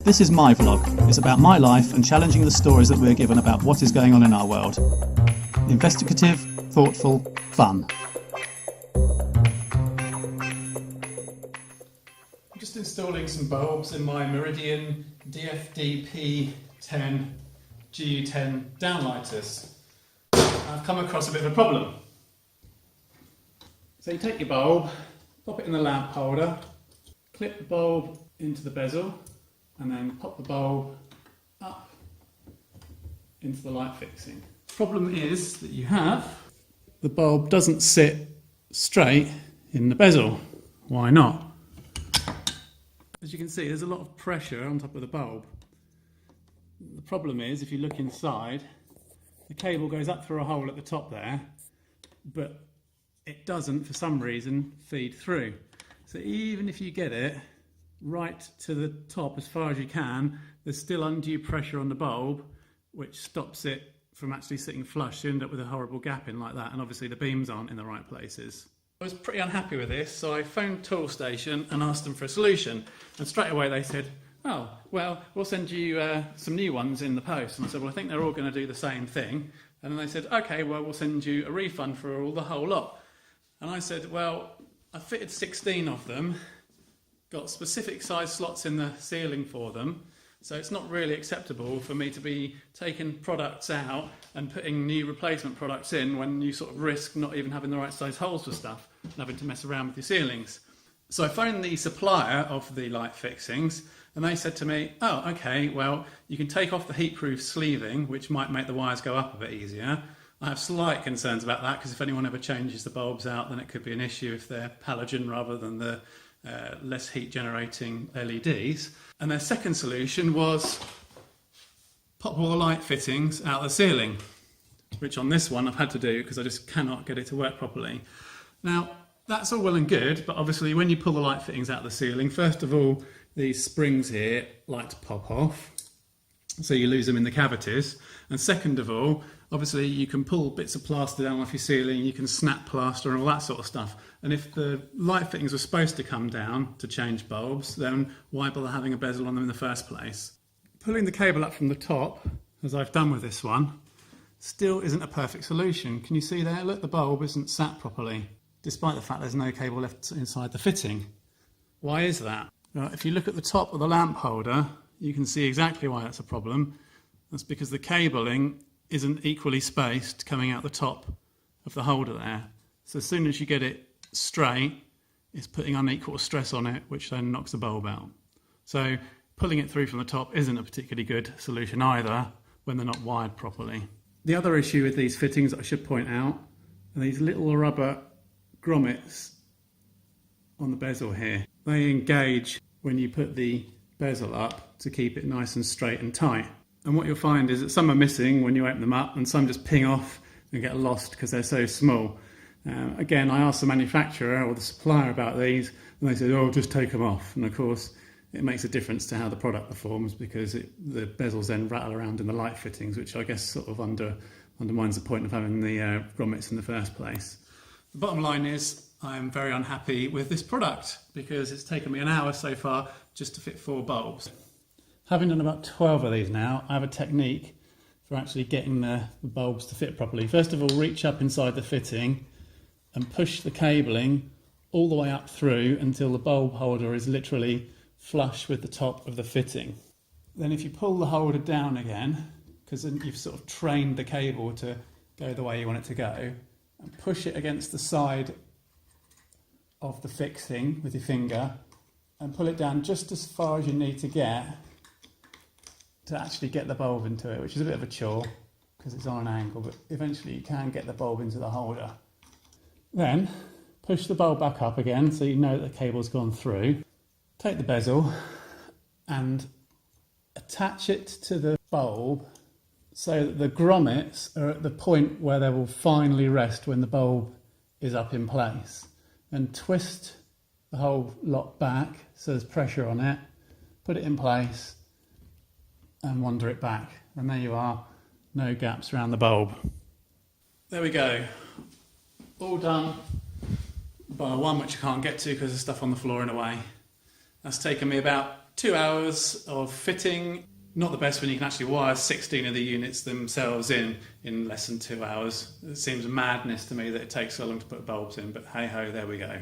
This is my vlog. It's about my life and challenging the stories that we're given about what is going on in our world. Investigative, thoughtful, fun. I'm just installing some bulbs in my Meridian DFPD10WHI downlighters. I've come across a bit of a problem. So you take your bulb, pop it in the lamp holder, clip the bulb into the bezel, and then pop the bulb up into the light fixing. The problem is that the bulb doesn't sit straight in the bezel. Why not? As you can see, there's a lot of pressure on top of the bulb. The problem is, if you look inside, the cable goes up through a hole at the top there, but it doesn't, for some reason, feed through. So even if you get it right to the top as far as you can, there's still undue pressure on the bulb, which stops it from actually sitting flush. You end up with a horrible gap in like that, and obviously the beams aren't in the right places. I was pretty unhappy with this, so I phoned Toolstation and asked them for a solution, and straight away they said, oh, well, we'll send you some new ones in the post. And I said, well, I think they're all going to do the same thing. And then they said, okay, well, we'll send you a refund for the whole lot. And I said, well, I fitted 16 of them, got specific size slots in the ceiling for them, so it's not really acceptable for me to be taking products out and putting new replacement products in when you sort of risk not even having the right size holes for stuff and having to mess around with your ceilings. So I phoned the supplier of the light fixings, and they said to me, oh, okay, well, you can take off the heat-proof sleeving, which might make the wires go up a bit easier. I have slight concerns about that, because if anyone ever changes the bulbs out, then it could be an issue if they're halogen rather than the less heat generating LEDs. And their second solution was pop all the light fittings out of the ceiling, which on this one I've had to do because I just cannot get it to work properly. Now, that's all well and good, but obviously when you pull the light fittings out of the ceiling, first of all, these springs here like to pop off, so you lose them in the cavities. And second of all, obviously you can pull bits of plaster down off your ceiling, you can snap plaster and all that sort of stuff. And if the light fittings were supposed to come down to change bulbs, then why bother having a bezel on them in the first place? Pulling the cable up from the top, as I've done with this one, still isn't a perfect solution. Can you see there? Look, the bulb isn't sat properly, despite the fact there's no cable left inside the fitting. Why is that? Well, if you look at the top of the lamp holder, you can see exactly why that's a problem. That's because the cabling isn't equally spaced coming out the top of the holder there. So as soon as you get it straight, it's putting unequal stress on it, which then knocks the bulb out. So pulling it through from the top isn't a particularly good solution either when they're not wired properly. The other issue with these fittings that I should point out are these little rubber grommets on the bezel here. They engage when you put the bezel up to keep it nice and straight and tight. And what you'll find is that some are missing when you open them up, and some just ping off and get lost because they're so small. Again, I asked the manufacturer or the supplier about these, and they said, oh, just take them off. And of course, it makes a difference to how the product performs, because the bezels then rattle around in the light fittings, which I guess sort of undermines the point of having the grommets in the first place. The bottom line is, I'm very unhappy with this product because it's taken me an hour so far just to fit 4 bulbs. Having done about 12 of these now, I have a technique for actually getting the bulbs to fit properly. First of all, reach up inside the fitting and push the cabling all the way up through until the bulb holder is literally flush with the top of the fitting. Then if you pull the holder down again, because then you've sort of trained the cable to go the way you want it to go, and push it against the side of the fixing with your finger and pull it down just as far as you need to get to actually get the bulb into it, which is a bit of a chore because it's on an angle, but eventually you can get the bulb into the holder. Then push the bulb back up again so you know that the cable's gone through. Take the bezel and attach it to the bulb so that the grommets are at the point where they will finally rest when the bulb is up in place. And twist the whole lot back so there's pressure on it, put it in place and wander it back. And there you are, no gaps around the bulb. There we go, all done, bar one which I can't get to because there's stuff on the floor in a way. That's taken me about 2 hours of fitting. Not the best when you can actually wire 16 of the units themselves in less than 2 hours. It seems madness to me that it takes so long to put bulbs in, but hey ho, there we go.